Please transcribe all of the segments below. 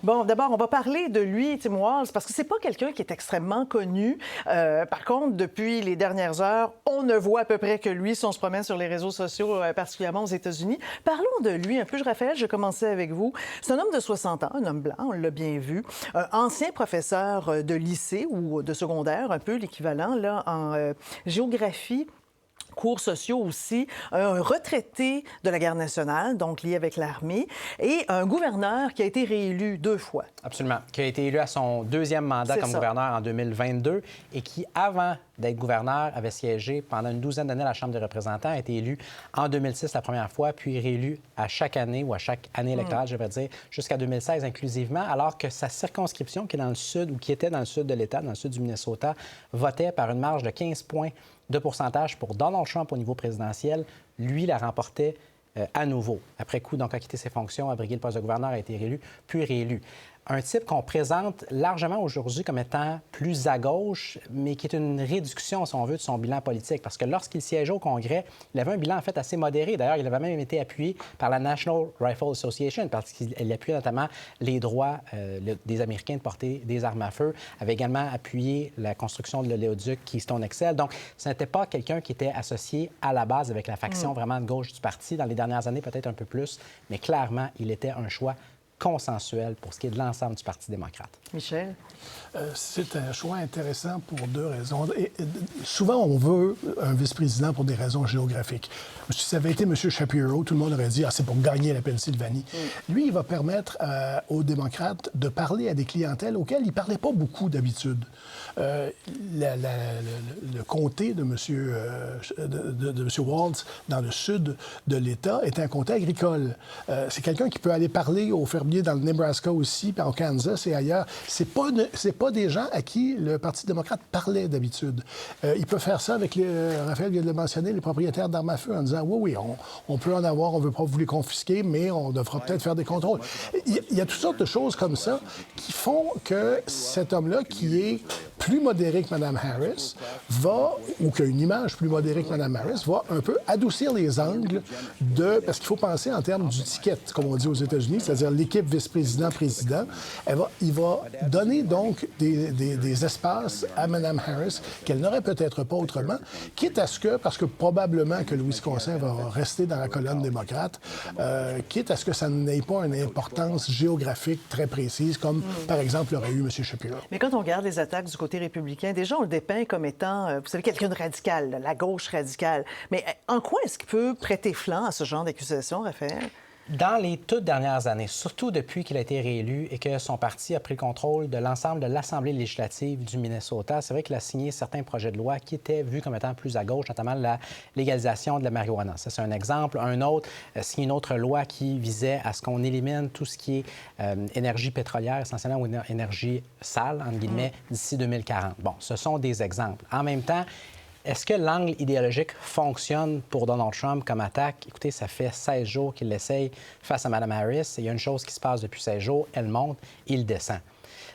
Bon, d'abord, on va parler de lui, Tim Walz, parce que c'est pas quelqu'un qui est extrêmement connu. Par contre, depuis les dernières heures, on ne voit à peu près que lui si on se promène sur les réseaux sociaux, particulièrement aux États-Unis. Parlons de lui un peu. Raphaël, je vais commencer avec vous. C'est un homme de 60 ans, un homme blanc, on l'a bien vu. Ancien professeur de lycée ou de secondaire, un peu l'équivalent, là, en géographie. Cours sociaux aussi, un retraité de la Garde nationale, donc lié avec l'armée, et un gouverneur qui a été réélu 2 fois. Absolument, qui a été élu à son 2e mandat comme gouverneur en 2022 et qui, avant d'être gouverneur, avait siégé pendant une douzaine d'années à la Chambre des représentants, a été élu en 2006 la première fois, puis réélu à chaque année ou à chaque année électorale, je vais dire, jusqu'à 2016 inclusivement, alors que sa circonscription, qui est dans le sud ou qui était dans le sud de l'État, dans le sud du Minnesota, votait par une marge de 15 points de pourcentage pour Donald Trump au niveau présidentiel. Lui la remportait à nouveau. Après coup, donc, a quitté ses fonctions, a brigué le poste de gouverneur, a été réélu, puis réélu. Un type qu'on présente largement aujourd'hui comme étant plus à gauche, mais qui est une réduction, si on veut, de son bilan politique. Parce que lorsqu'il siégeait au Congrès, il avait un bilan, en fait, assez modéré. D'ailleurs, il avait même été appuyé par la National Rifle Association, parce qu'il appuyait notamment les droits des Américains de porter des armes à feu. Il avait également appuyé la construction de l'oléoduc Keystone XL. Donc, ce n'était pas quelqu'un qui était associé à la base avec la faction vraiment de gauche du parti. Dans les dernières années, peut-être un peu plus, mais clairement, il était un choix consensuel pour ce qui est de l'ensemble du Parti démocrate. Michel? C'est un choix intéressant pour 2 raisons. Souvent, on veut un vice-président pour des raisons géographiques. Si ça avait été M. Shapiro, tout le monde aurait dit « Ah, c'est pour gagner la Pennsylvanie ». Lui, il va permettre aux démocrates de parler à des clientèles auxquelles il ne parlait pas beaucoup d'habitude. Le comté de M. Walz, dans le sud de l'État, est un comté agricole. C'est quelqu'un qui peut aller parler aux fermiers dans le Nebraska aussi, puis au Kansas et ailleurs. C'est pas des gens à qui le Parti démocrate parlait d'habitude. Il peut faire ça avec, Raphaël vient de le mentionner, les propriétaires d'armes à feu en disant « Oui, on peut en avoir, on ne veut pas vous les confisquer, mais on devra peut-être faire des contrôles. » Il y a toutes sortes de choses comme ça qui font que cet homme-là, qui est plus modéré que Mme Harris, ou qui a une image plus modérée que Mme Harris, va un peu adoucir les angles parce qu'il faut penser en termes du ticket, comme on dit aux États-Unis, c'est-à-dire l'équipe vice-président-président. Il va donner donc des espaces à Mme Harris qu'elle n'aurait peut-être pas autrement, quitte à ce que, parce que probablement que le Wisconsin va rester dans la colonne démocrate, quitte à ce que ça n'ait pas une importance géographique très précise, comme par exemple l'aurait eu M. Shapiro. Mais quand on regarde les attaques du côté républicain, déjà on le dépeint comme étant, vous savez, quelqu'un de radical, là, la gauche radicale. Mais en quoi est-ce qu'il peut prêter flanc à ce genre d'accusation, Raphaël? Dans les toutes dernières années, surtout depuis qu'il a été réélu et que son parti a pris le contrôle de l'ensemble de l'Assemblée législative du Minnesota, c'est vrai qu'il a signé certains projets de loi qui étaient vus comme étant plus à gauche, notamment la légalisation de la marijuana. Ça, c'est un exemple. Un autre, signé une autre loi qui visait à ce qu'on élimine tout ce qui est énergie pétrolière, essentiellement, ou énergie sale, entre guillemets, d'ici 2040. Bon, ce sont des exemples. En même temps, est-ce que l'angle idéologique fonctionne pour Donald Trump comme attaque? Écoutez, ça fait 16 jours qu'il l'essaye face à Mme Harris. Il y a une chose qui se passe depuis 16 jours, elle monte, il descend.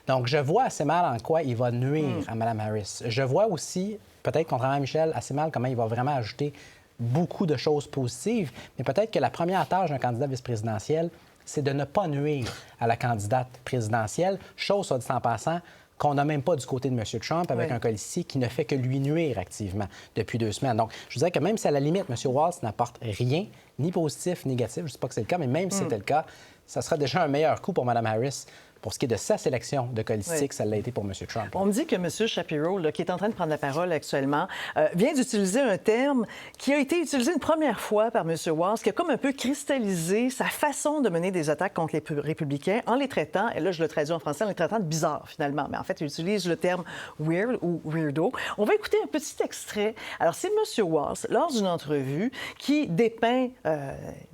Donc, je vois assez mal en quoi il va nuire à Mme Harris. Je vois aussi, peut-être contrairement à Michel, assez mal comment il va vraiment ajouter beaucoup de choses positives, mais peut-être que la première tâche d'un candidat vice-présidentiel, c'est de ne pas nuire à la candidate présidentielle, chose, soit dit en passant, qu'on n'a même pas du côté de M. Trump avec un colistier qui ne fait que lui nuire activement depuis 2 semaines. Donc, je vous dirais que même si à la limite, M. Walz n'apporte rien, ni positif, ni négatif, je ne dis pas que c'est le cas, mais même si c'était le cas, ça sera déjà un meilleur coup pour Mme Harris pour ce qui est de sa sélection de colistier que ça l'a été pour M. Trump. On me dit que M. Shapiro, là, qui est en train de prendre la parole actuellement, vient d'utiliser un terme qui a été utilisé une première fois par M. Walz, qui a comme un peu cristallisé sa façon de mener des attaques contre les républicains en les traitant, et là je le traduis en français, en les traitant de bizarres finalement, mais en fait il utilise le terme « weird » ou « weirdo ». On va écouter un petit extrait. Alors c'est M. Walz, lors d'une entrevue, qui dépeint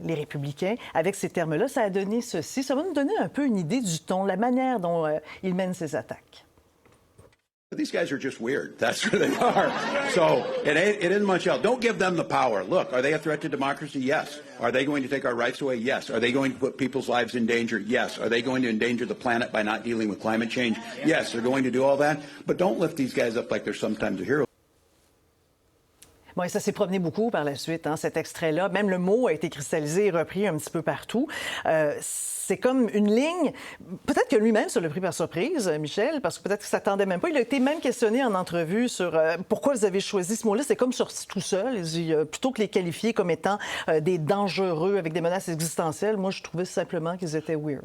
les républicains avec ces termes-là. Ça a donné ceci. Ça va nous donner un peu une idée du ton, la manière dont il mène ses attaques. These guys are just weird. That's who they are. So it isn't much else. Don't give them the power. Look, are they a threat to democracy? Yes. Are they going to take our rights away? Yes. Are they going to put people's lives in danger? Yes. Are they going to endanger the planet by not dealing with climate change? Yes, they're going to do all that. But don't lift these guys up like they're sometimes a hero. Bon, et ça s'est promené beaucoup par la suite, hein, cet extrait-là. Même le mot a été cristallisé et repris un petit peu partout. c'est comme une ligne. Peut-être que lui-même se l'a pris par surprise, Michel, parce que peut-être qu'il ne s'attendait même pas. Il a été même questionné en entrevue sur pourquoi vous avez choisi ce mot-là. C'est comme sorti tout seul. Il dit, plutôt que les qualifier comme étant des dangereux avec des menaces existentielles, moi, je trouvais simplement qu'ils étaient weird.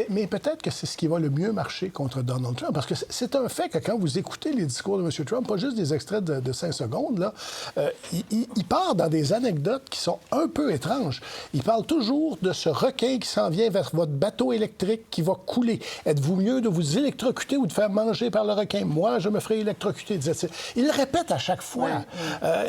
Mais peut-être que c'est ce qui va le mieux marcher contre Donald Trump. Parce que c'est un fait que quand vous écoutez les discours de M. Trump, pas juste des extraits de 5 secondes, là, il part dans des anecdotes qui sont un peu étranges. Il parle toujours de ce requin qui s'en vient vers votre bateau électrique qui va couler. Êtes-vous mieux de vous électrocuter ou de faire manger par le requin? Moi, je me ferai électrocuter, disait-il. Il le répète à chaque fois.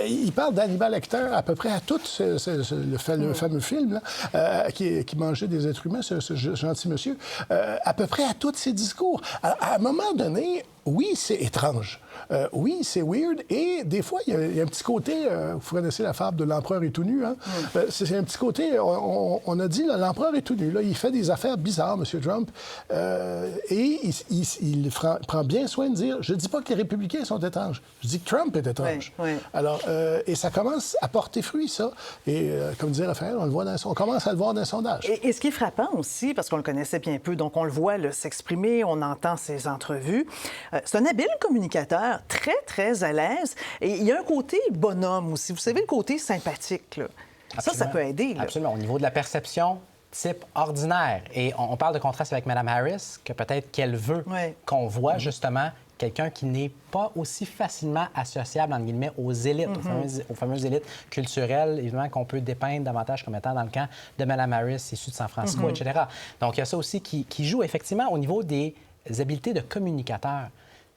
Il parle d'Hannibal Lecter à peu près à tout le fameux film là, qui mangeait des êtres humains, ce gentil monsieur, à peu près à tous ses discours. À un moment donné, oui, c'est étrange. Oui, c'est weird. Et des fois, il y a un petit côté... vous connaissez la fable de l'empereur est tout nu, hein? C'est un petit côté... On a dit, là, l'empereur est tout nu. Là, il fait des affaires bizarres, M. Trump. Et il prend bien soin de dire... Je ne dis pas que les républicains sont étranges. Je dis que Trump est étrange. Alors, et ça commence à porter fruit, ça. Et comme disait Raphaël, on commence à le voir dans les sondages. Et ce qui est frappant aussi, parce qu'on le connaissait bien peu, donc on le voit s'exprimer, on entend ses entrevues... c'est un habile communicateur, très, très à l'aise. Et il y a un côté bonhomme aussi. Vous savez, le côté sympathique, là. Ça peut aider. Là. Absolument. Au niveau de la perception, type ordinaire. Et on parle de contraste avec Mme Harris, que peut-être qu'elle veut qu'on voit, justement, quelqu'un qui n'est pas aussi facilement associable, entre guillemets, aux élites, aux fameuses élites culturelles, évidemment, qu'on peut dépeindre davantage comme étant dans le camp de Mme Harris, issue de San Francisco, etc. Donc, il y a ça aussi qui joue effectivement au niveau des habiletés de communicateur.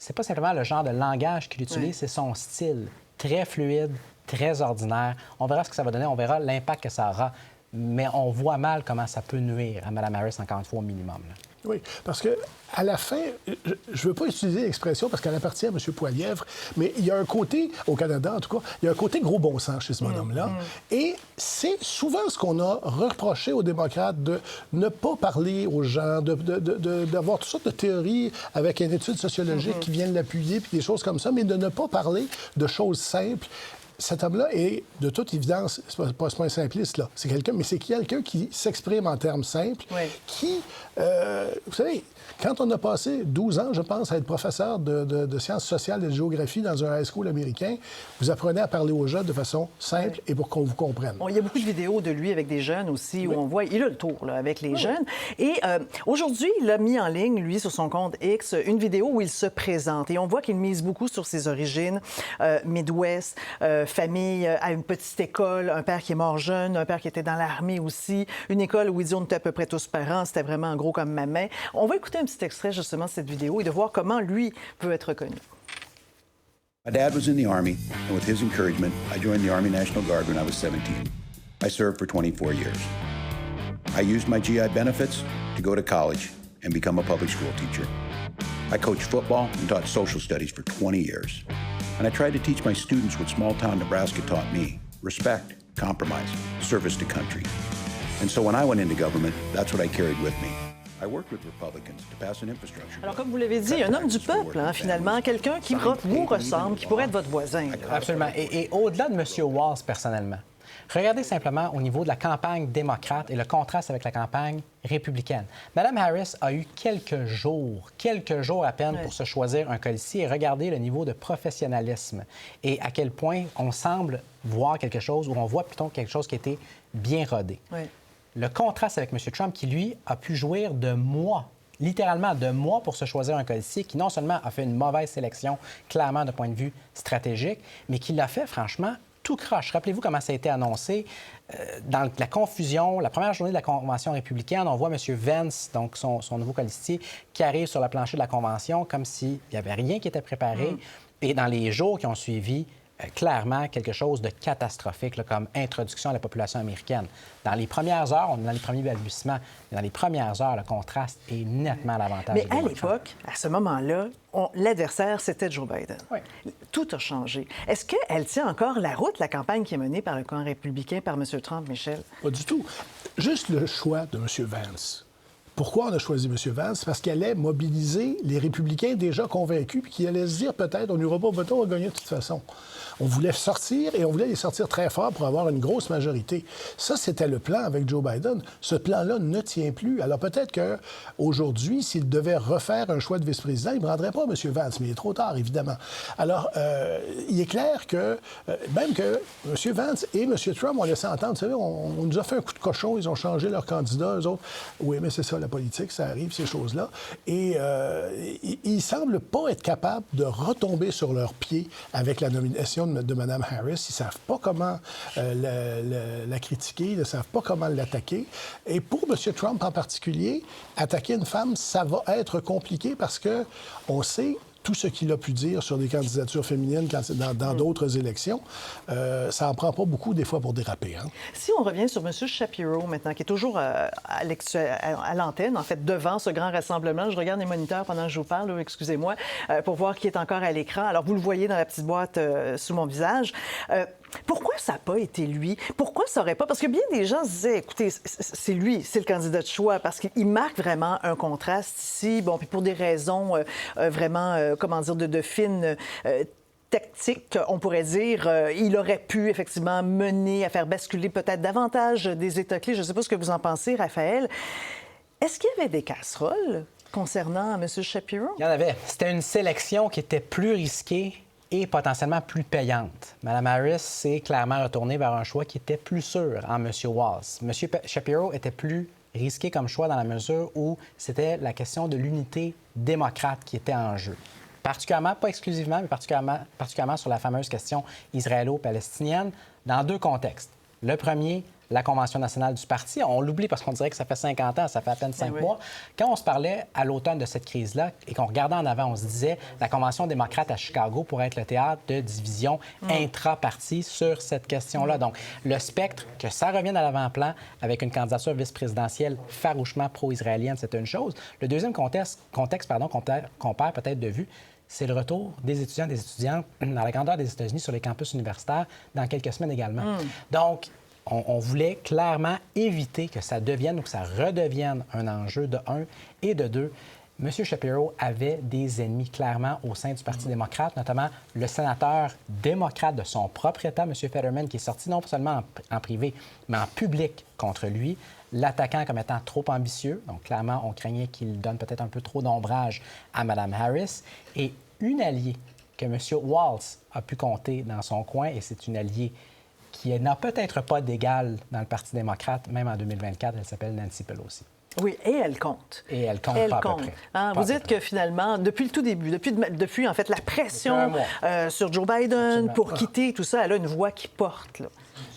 C'est pas simplement le genre de langage qu'il utilise, c'est son style, très fluide, très ordinaire. On verra ce que ça va donner, on verra l'impact que ça aura, mais on voit mal comment ça peut nuire à Mme Harris, encore une fois, au minimum. Là. Oui, parce que à la fin, je ne veux pas utiliser l'expression parce qu'elle appartient à M. Poilievre, mais il y a un côté, au Canada en tout cas, il y a un côté gros bon sens chez ce bonhomme-là. Et c'est souvent ce qu'on a reproché aux démocrates de ne pas parler aux gens, d'avoir toutes sortes de théories avec une étude sociologique qui viennent l'appuyer, puis des choses comme ça, mais de ne pas parler de choses simples. Cet homme-là est, de toute évidence, c'est pas un simpliste, là. C'est quelqu'un qui s'exprime en termes simples, qui, vous savez, quand on a passé 12 ans, je pense, à être professeur de sciences sociales et de géographie dans un high school américain, vous apprenez à parler aux jeunes de façon simple et pour qu'on vous comprenne. Il y a beaucoup de vidéos de lui avec des jeunes aussi, où on voit, il a le tour là, avec les jeunes. Et aujourd'hui, il a mis en ligne, lui, sur son compte X, une vidéo où il se présente. Et on voit qu'il mise beaucoup sur ses origines, Midwest, famille à une petite école, un père qui est mort jeune, un père qui était dans l'armée aussi, une école où il dit on était à peu près tous parents, c'était vraiment gros comme ma main. On va écouter un petit extrait justement de cette vidéo et de voir comment lui peut être reconnu. My dad was in the Army, and with his encouragement, I joined the Army National Guard when I was 17. I served for 24 years. I used my GI benefits to go to college and become a public school teacher. I coached football and taught social studies for 20 years. And I tried to teach my students what small-town Nebraska taught me: respect, compromise, service to country. And so when I went into government, that's what I carried with me. I worked with Republicans to pass an infrastructure. Alors, comme vous l'avez dit, un homme du peuple, hein, finalement, quelqu'un qui vous ressemble, qui pourrait être votre voisin. Là. Absolument. Et au-delà de M. Walz, personnellement, regardez simplement au niveau de la campagne démocrate et le contraste avec la campagne républicaine. Mme Harris a eu quelques jours à peine pour se choisir un colistier et regardez le niveau de professionnalisme et à quel point on semble voir quelque chose, ou on voit plutôt quelque chose qui était bien rodé. Le contraste avec M. Trump qui, lui, a pu jouir de mois, littéralement de mois pour se choisir un colistier qui non seulement a fait une mauvaise sélection, clairement d'un point de vue stratégique, mais qui l'a fait, franchement, tout croche. Rappelez-vous comment ça a été annoncé. Dans la confusion, la première journée de la Convention républicaine, on voit M. Vance, donc son nouveau colistier, qui arrive sur le plancher de la Convention comme s'il n'y avait rien qui était préparé. Et dans les jours qui ont suivi, clairement quelque chose de catastrophique, là, comme introduction à la population américaine. Dans les premières heures, on est dans les premiers balbutiements, mais dans les premières heures, le contraste est nettement à l'avantage. Mais à l'époque, à ce moment-là, l'adversaire, c'était Joe Biden. Tout a changé. Est-ce qu'elle tient encore la route, la campagne qui est menée par le camp républicain, par M. Trump, Michel? Pas du tout. Juste le choix de M. Vance Pourquoi on a choisi M. Vance? Parce qu'il allait mobiliser les républicains déjà convaincus puis qui allaient se dire peut-être on n'ira pas voter, on va gagner de toute façon. On voulait sortir et on voulait les sortir très fort pour avoir une grosse majorité. Ça, c'était le plan avec Joe Biden. Ce plan-là ne tient plus. Alors peut-être qu'aujourd'hui, s'il devait refaire un choix de vice-président, il ne prendrait pas M. Vance, mais il est trop tard, évidemment. Alors, il est clair que même que M. Vance et M. Trump ont laissé entendre, vous savez, on nous a fait un coup de cochon, ils ont changé leur candidat, eux autres. Oui, mais c'est ça, la politique, ça arrive, ces choses-là. Et ils ne semblent pas être capables de retomber sur leurs pieds avec la nomination de Mme Harris. Ils ne savent pas comment la critiquer, ils ne savent pas comment l'attaquer. Et pour M. Trump en particulier, attaquer une femme, ça va être compliqué parce qu'on sait tout ce qu'il a pu dire sur des candidatures féminines dans d'autres élections, ça en prend pas beaucoup, des fois, pour déraper. Hein? Si on revient sur M. Shapiro, maintenant, qui est toujours à l'antenne, en fait, devant ce grand rassemblement, je regarde les moniteurs pendant que je vous parle, excusez-moi, pour voir qui est encore à l'écran. Alors, vous le voyez dans la petite boîte sous mon visage. Pourquoi ça n'a pas été lui? Pourquoi ça n'aurait pas? Parce que bien des gens se disaient, écoutez, c'est lui, c'est le candidat de choix, parce qu'il marque vraiment un contraste ici. Bon, puis pour des raisons vraiment, comment dire, de fine tactique, on pourrait dire, il aurait pu effectivement mener à faire basculer peut-être davantage des États clés. Je ne sais pas ce que vous en pensez, Raphaël. Est-ce qu'il y avait des casseroles concernant M. Shapiro? Il y en avait. C'était une sélection qui était plus risquée et potentiellement plus payante. Mme Harris s'est clairement retournée vers un choix qui était plus sûr en M. Walz. M. Shapiro était plus risqué comme choix dans la mesure où c'était la question de l'unité démocrate qui était en jeu. Particulièrement, pas exclusivement, mais particulièrement sur la fameuse question israélo-palestinienne, dans deux contextes. Le premier, la Convention nationale du parti. On l'oublie parce qu'on dirait que ça fait 50 ans, ça fait à peine 5 mois. Quand on se parlait à l'automne de cette crise-là et qu'on regardait en avant, on se disait la Convention démocrate à Chicago pourrait être le théâtre de division intra-parti sur cette question-là. Donc, le spectre, que ça revienne à l'avant-plan avec une candidature vice-présidentielle farouchement pro-israélienne, c'est une chose. Le deuxième contexte qu'on perd peut-être de vue, c'est le retour des étudiants et des étudiantes dans la grandeur des États-Unis sur les campus universitaires dans quelques semaines également. Donc, on voulait clairement éviter que ça devienne ou que ça redevienne un enjeu de un et de deux. M. Shapiro avait des ennemis clairement au sein du Parti démocrate, notamment le sénateur démocrate de son propre État, M. Fetterman, qui est sorti non seulement en privé, mais en public contre lui, l'attaquant comme étant trop ambitieux. Donc, clairement, on craignait qu'il donne peut-être un peu trop d'ombrage à Mme Harris. Et une alliée que M. Walz a pu compter dans son coin, et c'est une alliée qui n'a peut-être pas d'égal dans le Parti démocrate, même en 2024, elle s'appelle Nancy Pelosi. Oui, et elle compte. Et elle compte pas à peu près. Hein, vous dites que finalement, depuis le tout début, depuis en fait la pression sur Joe Biden pour quitter tout ça, elle a une voix qui porte. Là.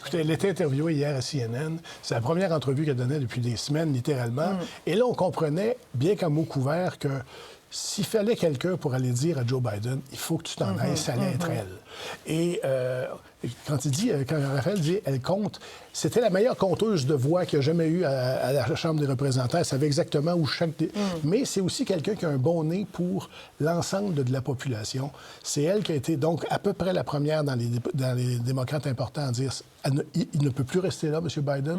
Écoutez, elle était interviewée hier à CNN. C'est la première entrevue qu'elle donnait depuis des semaines, littéralement. Et là, on comprenait, bien qu'à mot couvert, que s'il fallait quelqu'un pour aller dire à Joe Biden, il faut que tu t'en ailles, ça allait être elle. Et quand Raphaël dit « elle compte », c'était la meilleure conteuse de voix qu'il y a jamais eu à la Chambre des représentants. Elle savait exactement où chaque... Mais c'est aussi quelqu'un qui a un bon nez pour l'ensemble de la population. C'est elle qui a été donc à peu près la première dans les démocrates importants à dire il ne peut plus rester là, M. Biden.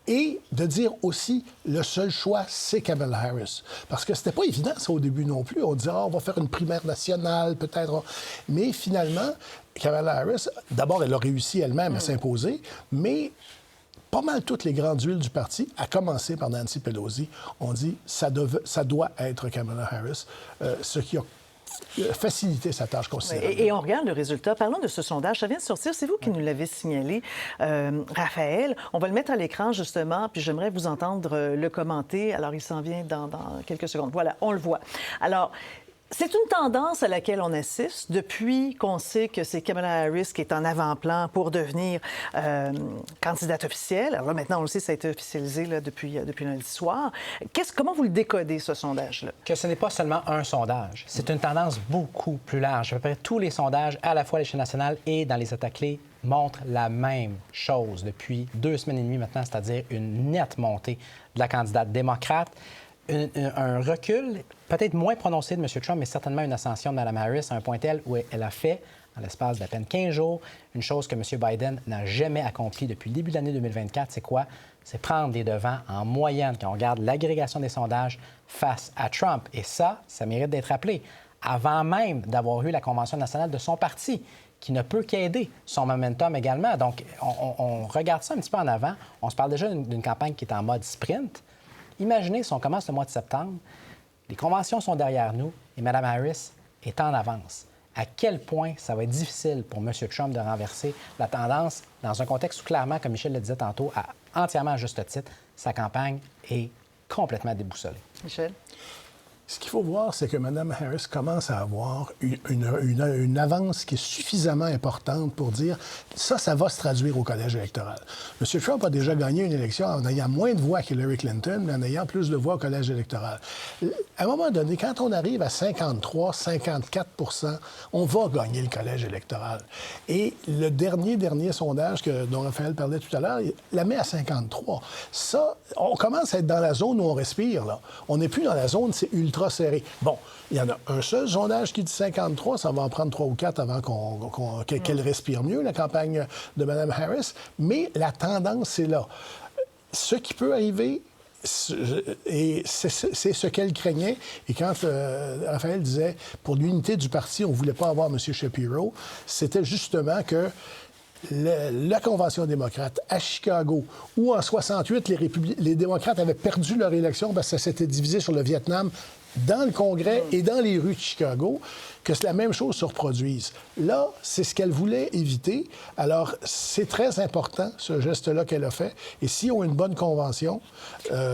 Et de dire aussi le seul choix, c'est Kamala Harris. Parce que c'était pas évident, ça, au début non plus. On disait on va faire une primaire nationale, peut-être. Mais finalement, Kamala Harris, d'abord, elle a réussi elle-même à s'imposer, mais pas mal toutes les grandes huiles du parti, à commencer par Nancy Pelosi, ont dit ça doit être Kamala Harris, ce qui a facilité sa tâche considérablement. Et on regarde le résultat. Parlons de ce sondage. Ça vient de sortir. C'est vous qui nous l'avez signalé, Raphaël. On va le mettre à l'écran, justement, puis j'aimerais vous entendre le commenter. Alors, il s'en vient dans quelques secondes. Voilà, on le voit. Alors, c'est une tendance à laquelle on assiste depuis qu'on sait que c'est Kamala Harris qui est en avant-plan pour devenir candidate officielle. Alors là, maintenant, on le sait, ça a été officialisé là, depuis lundi soir. Comment vous le décodez, ce sondage-là? Que ce n'est pas seulement un sondage. C'est une tendance beaucoup plus large. À peu près tous les sondages, à la fois à l'échelle nationale et dans les États clés, montrent la même chose depuis 2 semaines et demie maintenant, c'est-à-dire une nette montée de la candidate démocrate. Un recul peut-être moins prononcé de M. Trump, mais certainement une ascension de Mme Harris à un point tel où elle a fait, en l'espace d'à peine 15 jours, une chose que M. Biden n'a jamais accomplie depuis le début de l'année 2024. C'est quoi? c'est prendre des devants en moyenne quand on regarde l'agrégation des sondages face à Trump. Et ça mérite d'être rappelé. Avant même d'avoir eu la Convention nationale de son parti, qui ne peut qu'aider son momentum également. Donc, on regarde ça un petit peu en avant. On se parle déjà d'une campagne qui est en mode sprint. Imaginez si on commence le mois de septembre, les conventions sont derrière nous et Mme Harris est en avance. À quel point ça va être difficile pour M. Trump de renverser la tendance dans un contexte où, clairement, comme Michel le disait tantôt, entièrement à juste titre, sa campagne est complètement déboussolée. Michel? Ce qu'il faut voir, c'est que Mme Harris commence à avoir une avance qui est suffisamment importante pour dire ça va se traduire au collège électoral. M. Trump a déjà gagné une élection en ayant moins de voix qu'Hillary Clinton, mais en ayant plus de voix au collège électoral. À un moment donné, quand on arrive à 53, 54 % on va gagner le collège électoral. Et le dernier sondage dont Raphaël parlait tout à l'heure, la met à 53. Ça, on commence à être dans la zone où on respire, là. On n'est plus dans la zone, c'est ultra serré. Bon, il y en a un seul sondage qui dit 53, ça va en prendre 3 ou 4 avant qu'elle respire mieux, la campagne de Mme Harris, mais la tendance, c'est là. Ce qui peut arriver, et c'est ce qu'elle craignait. Et quand Raphaël disait, pour l'unité du parti, on ne voulait pas avoir M. Shapiro, c'était justement que la Convention démocrate à Chicago, où en 68, les démocrates avaient perdu leur élection parce que ça s'était divisé sur le Vietnam dans le Congrès et dans les rues de Chicago, que la même chose se reproduise. Là, c'est ce qu'elle voulait éviter. Alors, c'est très important, ce geste-là qu'elle a fait. Et si on a une bonne convention,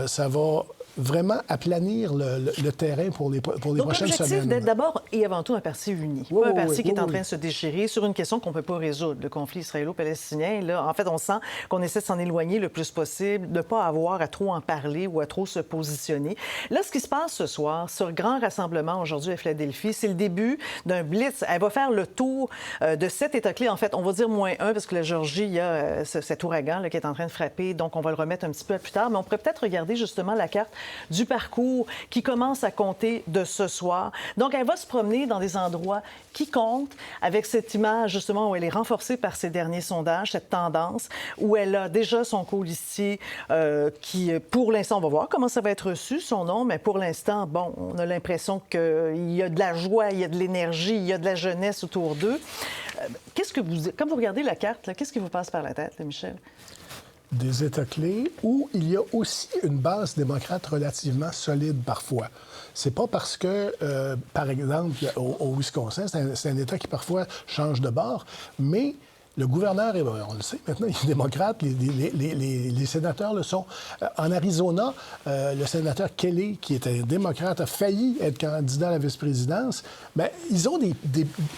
ça va vraiment aplanir le terrain pour les prochaines semaines. L'objectif d'être d'abord et avant tout un parti uni, pas un parti qui est en train de se déchirer sur une question qu'on ne peut pas résoudre, le conflit israélo-palestinien. Là, en fait, on sent qu'on essaie de s'en éloigner le plus possible, de ne pas avoir à trop en parler ou à trop se positionner. Là, ce qui se passe ce soir, sur le grand rassemblement aujourd'hui à Philadelphie, c'est le début d'un blitz. Elle va faire le tour de 7 États clés. En fait, on va dire -1 parce que la Géorgie, il y a cet ouragan là, qui est en train de frapper, donc on va le remettre un petit peu plus tard. Mais on pourrait peut-être regarder justement la carte du parcours qui commence à compter de ce soir. Donc, elle va se promener dans des endroits qui comptent, avec cette image, justement, où elle est renforcée par ces derniers sondages, cette tendance, où elle a déjà son colistier qui, pour l'instant, on va voir comment ça va être reçu, son nom, mais pour l'instant, bon, on a l'impression qu'il y a de la joie, il y a de l'énergie, il y a de la jeunesse autour d'eux. Quand vous regardez la carte, là, qu'est-ce qui vous passe par la tête, là, Michel? Des États clés où il y a aussi une base démocrate relativement solide parfois. C'est pas parce que, par exemple, au Wisconsin, c'est un État qui parfois change de bord, mais le gouverneur, on le sait maintenant, il est démocrate, les sénateurs le sont. En Arizona, le sénateur Kelly, qui est un démocrate, a failli être candidat à la vice-présidence. Bien, ils ont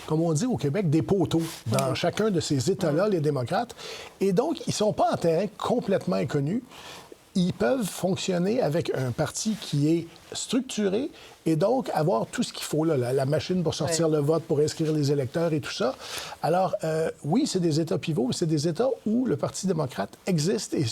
comme on dit au Québec, des poteaux dans chacun de ces États-là, les démocrates. Et donc, ils ne sont pas en terrain complètement inconnu. Ils peuvent fonctionner avec un parti qui est structuré et donc avoir tout ce qu'il faut, là, la machine pour sortir le vote, pour inscrire les électeurs et tout ça. Alors, oui, c'est des États pivots, mais c'est des États où le Parti démocrate existe et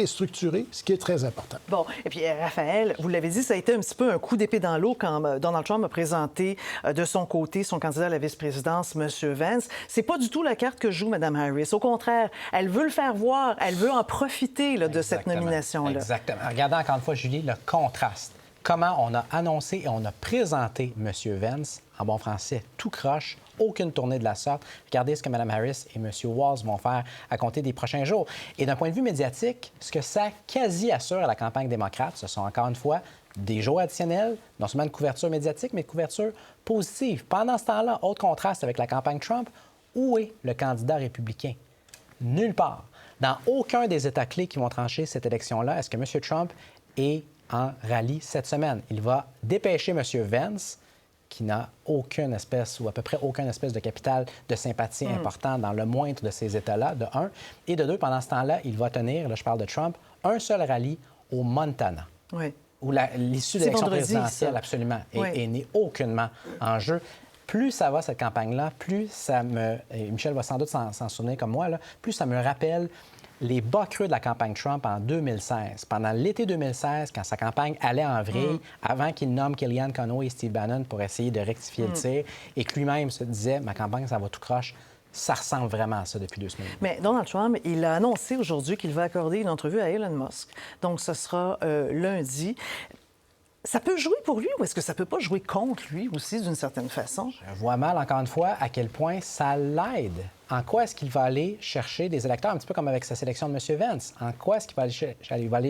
est structuré, ce qui est très important. Bon, et puis Raphaël, vous l'avez dit, ça a été un petit peu un coup d'épée dans l'eau quand Donald Trump a présenté de son côté son candidat à la vice-présidence, M. Vance. C'est pas du tout la carte que joue Mme Harris. Au contraire, elle veut le faire voir, elle veut en profiter là, de cette nomination-là. Exactement. Regardez encore une fois, Julie, le contraste. Comment on a annoncé et on a présenté M. Vance, en bon français, tout croche, aucune tournée de la sorte. Regardez ce que Mme Harris et M. Walz vont faire à compter des prochains jours. Et d'un point de vue médiatique, ce que ça quasi assure à la campagne démocrate, ce sont encore une fois des jours additionnels, non seulement de couverture médiatique, mais de couverture positive. Pendant ce temps-là, autre contraste avec la campagne Trump, où est le candidat républicain? Nulle part. Dans aucun des États clés qui vont trancher cette élection-là, est-ce que M. Trump est en rallye cette semaine? Il va dépêcher M. Vance, qui n'a aucune espèce, ou à peu près aucune espèce de capital de sympathie important dans le moindre de ces États-là, de un. Et de deux, pendant ce temps-là, il va tenir, là je parle de Trump, un seul rallye au Montana. Oui. Où l'issue de l'élection présidentielle, absolument, n'est aucunement en jeu. Plus ça va, cette campagne-là, plus ça me... Et Michel va sans doute s'en souvenir comme moi, là, plus ça me rappelle les bas creux de la campagne Trump en 2016. Pendant l'été 2016, quand sa campagne allait en vrille, avant qu'il nomme Kellyanne Conway et Steve Bannon pour essayer de rectifier le tir, et que lui-même se disait « ma campagne, ça va tout croche », Ça ressemble vraiment à ça depuis 2 semaines. Mais Donald Trump, il a annoncé aujourd'hui qu'il va accorder une entrevue à Elon Musk. Donc, ce sera lundi. Ça peut jouer pour lui ou est-ce que ça peut pas jouer contre lui aussi d'une certaine façon? Je vois mal, encore une fois, à quel point ça l'aide. En quoi est-ce qu'il va aller chercher des électeurs, un petit peu comme avec sa sélection de M. Vance? En quoi est-ce qu'il va aller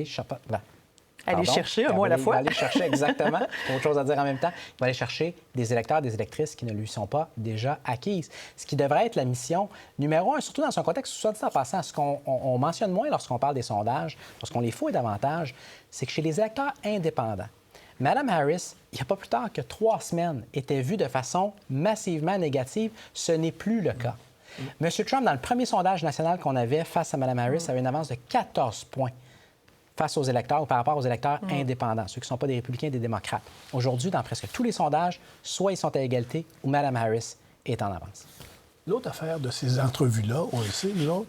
chercher un mot à la fois? Il va aller chercher, exactement. Autre chose à dire en même temps. Il va aller chercher des électeurs, des électrices qui ne lui sont pas déjà acquises. Ce qui devrait être la mission numéro 1, surtout dans un contexte, soit dit en passant, ce qu'on mentionne moins lorsqu'on parle des sondages, lorsqu'on les fouille davantage, c'est que chez les électeurs indépendants, Mme Harris, il n'y a pas plus tard que 3 semaines, était vue de façon massivement négative. Ce n'est plus le cas. M. Trump, dans le premier sondage national qu'on avait face à Mme Harris, avait une avance de 14 points face aux électeurs ou par rapport aux électeurs indépendants, ceux qui ne sont pas des républicains et des démocrates. Aujourd'hui, dans presque tous les sondages, soit ils sont à égalité ou Mme Harris est en avance. L'autre affaire de ces entrevues-là, on le sait, nous autres,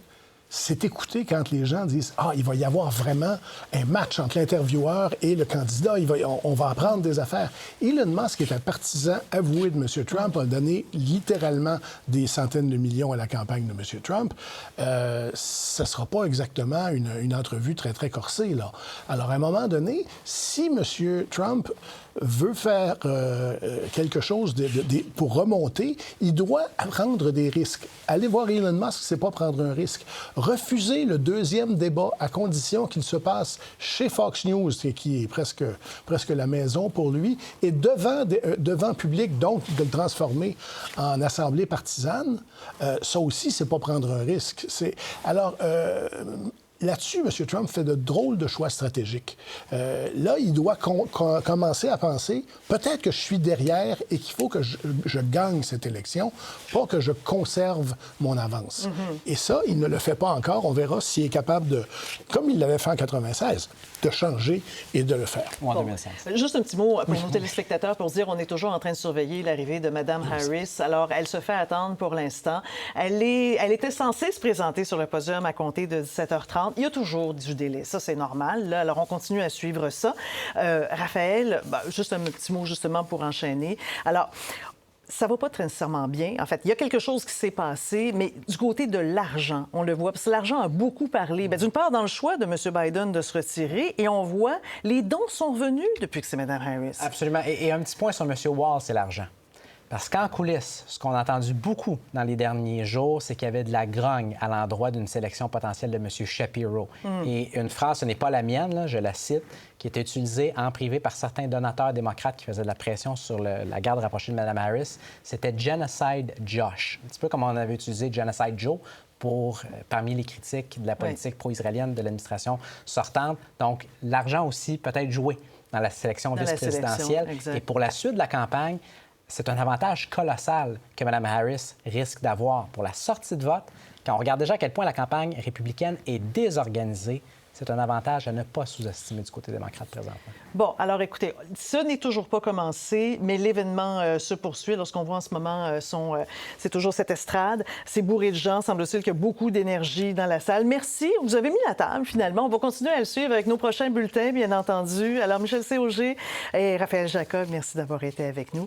c'est écouter quand les gens disent « Ah, il va y avoir vraiment un match entre l'intervieweur et le candidat. On va apprendre des affaires. » Elon Musk est un partisan avoué de M. Trump, a donné littéralement des centaines de millions à la campagne de M. Trump. Ça ne sera pas exactement une entrevue très, très corsée, là. Alors, à un moment donné, si M. Trump veut faire quelque chose pour remonter, il doit prendre des risques. Aller voir Elon Musk, c'est pas prendre un risque. Refuser le deuxième débat à condition qu'il se passe chez Fox News, qui est presque la maison pour lui, et devant public, donc de le transformer en assemblée partisane, ça aussi, c'est pas prendre un risque. Alors, là-dessus, M. Trump fait de drôles de choix stratégiques. Là, il doit commencer à penser, peut-être que je suis derrière et qu'il faut que je gagne cette élection, pas que je conserve mon avance. Et ça, il ne le fait pas encore. On verra s'il est capable de, comme il l'avait fait en 96, de changer et de le faire. Ou en 2016. Juste un petit mot pour nos téléspectateurs pour dire on est toujours en train de surveiller l'arrivée de Mme Harris. Alors, elle se fait attendre pour l'instant. Elle était censée se présenter sur le podium à compter de 17h30. Il y a toujours du délai. Ça, c'est normal. Là. Alors, on continue à suivre ça. Raphaël, juste un petit mot justement pour enchaîner. Alors, ça va pas très nécessairement bien. En fait, il y a quelque chose qui s'est passé, mais du côté de l'argent, on le voit, parce que l'argent a beaucoup parlé. Bien, d'une part, dans le choix de M. Biden de se retirer, et on voit les dons sont revenus depuis que c'est Mme Harris. Absolument. Et un petit point sur M. Wall, c'est l'argent. Parce qu'en coulisses, ce qu'on a entendu beaucoup dans les derniers jours, c'est qu'il y avait de la grogne à l'endroit d'une sélection potentielle de M. Shapiro. Et une phrase, ce n'est pas la mienne, là, je la cite, qui était utilisée en privé par certains donateurs démocrates qui faisaient de la pression sur la garde rapprochée de Mme Harris, c'était « Genocide Josh ». Un petit peu comme on avait utilisé « Genocide Joe » parmi les critiques de la politique pro-israélienne de l'administration sortante. Donc, l'argent aussi peut être joué dans la sélection vice-présidentielle. Et pour la suite de la campagne, c'est un avantage colossal que Mme Harris risque d'avoir pour la sortie de vote. Quand on regarde déjà à quel point la campagne républicaine est désorganisée, c'est un avantage à ne pas sous-estimer du côté démocrate présentement. Bon, alors écoutez, ça n'est toujours pas commencé, mais l'événement se poursuit. Lorsqu'on voit en ce moment, c'est toujours cette estrade. C'est bourré de gens. Semble-t-il qu'il y a beaucoup d'énergie dans la salle. Merci. Vous avez mis la table, finalement. On va continuer à le suivre avec nos prochains bulletins, bien entendu. Alors, Michel Sauger et Raphaël Jacob, merci d'avoir été avec nous.